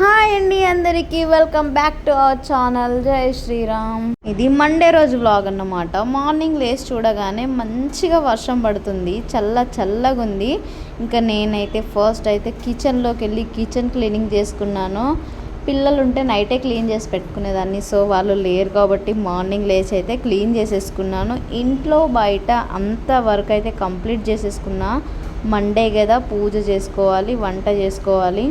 Hi అండి అందరికీ welcome back to our channel జై శ్రీరామ్. ఇది మండే రోజు వ్లాగ్ అన్నమాట. మార్నింగ్ లేచి చూడగానే మంచిగా వర్షం పడుతుంది, చల్లగా ఉంది. ఇంకా నేనైతే ఫస్ట్ అయితే కిచెన్లోకి వెళ్ళి కిచెన్ క్లీనింగ్ చేసుకున్నాను. పిల్లలు ఉంటే నైటే క్లీన్ చేసి పెట్టుకునేదాన్ని, సో వాళ్ళు లేరు కాబట్టి మార్నింగ్ లేచి అయితే క్లీన్ చేసేసుకున్నాను. ఇంట్లో బయట అంత వర్క్ అయితే కంప్లీట్ చేసేసుకున్నా. మండే కదా, పూజ చేసుకోవాలి, వంట చేసుకోవాలి.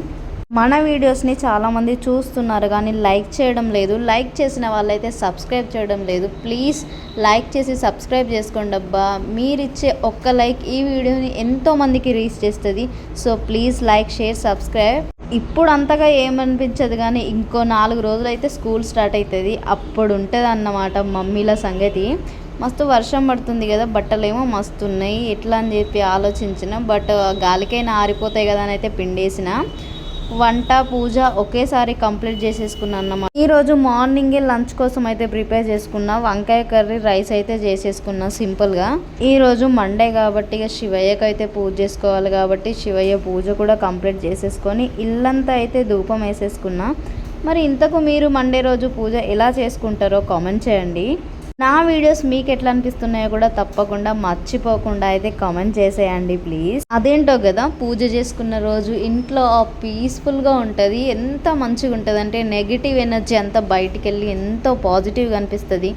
మన వీడియోస్ని చాలామంది చూస్తున్నారు కానీ లైక్ చేయడం లేదు. లైక్ చేసిన వాళ్ళైతే సబ్స్క్రైబ్ చేయడం లేదు. ప్లీజ్ లైక్ చేసి సబ్స్క్రైబ్ చేసుకోండి అబ్బా. మీరిచ్చే ఒక్క లైక్ ఈ వీడియోని ఎంతోమందికి రీచ్ చేస్తుంది. So please like, share, subscribe. ఇప్పుడు అంతగా ఏమనిపించదు కానీ ఇంకో 4 రోజులు అయితే స్కూల్ స్టార్ట్ అవుతుంది. అప్పుడు ఉంటుంది అన్నమాట మమ్మీల సంగతి. మస్తు వర్షం పడుతుంది కదా, బట్టలేమో మస్తు ఉన్నాయి. ఎట్లా అని చెప్పి ఆలోచించిన, బట్ గాలికైనా ఆరిపోతాయి కదా అని అయితే పిండేసిన. వంట పూజ ఒకేసారి కంప్లీట్ చేసేసుకున్నాను అన్నమాట. ఈరోజు మార్నింగే లంచ్ కోసం అయితే ప్రిపేర్ చేసుకున్నా. వంకాయ కర్రీ, రైస్ అయితే చేసేసుకున్నా సింపుల్గా. ఈరోజు మండే కాబట్టి ఇక శివయ్యకు అయితే పూజ చేసుకోవాలి కాబట్టి శివయ్య పూజ కూడా కంప్లీట్ చేసేసుకొని ఇల్లంతా అయితే ధూపం వేసేసుకున్నా. మరి ఇంతకు మీరు మండే రోజు పూజ ఎలా చేసుకుంటారో కామెంట్ చేయండి. నా వీడియోస్ మీకు ఎట్లా అనిపిస్తున్నాయో కూడా తప్పకుండా మర్చిపోకుండా అయితే కామెంట్ చేసేయండి ప్లీజ్. అదేంటో కదా, పూజ చేసుకున్న రోజు ఇంట్లో పీస్ఫుల్గా ఉంటుంది. ఎంత మంచిగా ఉంటుంది అంటే నెగిటివ్ ఎనర్జీ అంతా బయటికి వెళ్ళి ఎంతో పాజిటివ్గా అనిపిస్తుంది.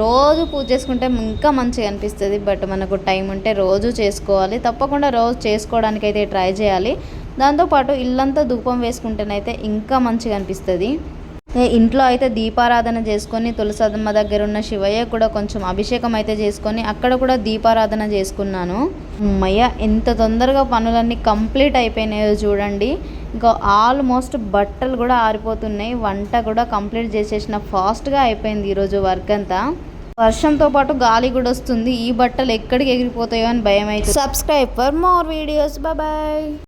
రోజు పూజ చేసుకుంటే ఇంకా మంచిగా అనిపిస్తుంది. బట్ మనకు టైం ఉంటే రోజు చేసుకోవాలి. తప్పకుండా రోజు చేసుకోవడానికి అయితే ట్రై చేయాలి. దాంతోపాటు ఇల్లంతా ధూపం వేసుకుంటేనైతే ఇంకా మంచిగా అనిపిస్తుంది. ఇంట్లో అయితే దీపారాధన చేసుకొని తులసమ్మ దగ్గర ఉన్న శివయ్య కూడా కొంచెం అభిషేకం అయితే చేసుకొని అక్కడ కూడా దీపారాధన చేసుకున్నాను. అమ్మయ్య, ఎంత తొందరగా పనులన్నీ కంప్లీట్ అయిపోయినాయో చూడండి. ఇంకా ఆల్మోస్ట్ బట్టలు కూడా ఆరిపోతున్నాయి. వంట కూడా కంప్లీట్ చేసేసిన, ఫాస్ట్గా అయిపోయింది ఈరోజు వర్క్ అంతా. వర్షంతో పాటు గాలి కూడా వస్తుంది. ఈ బట్టలు ఎక్కడికి ఎగిరిపోతాయో అని భయం అయితే. Subscribe for more videos. Bye.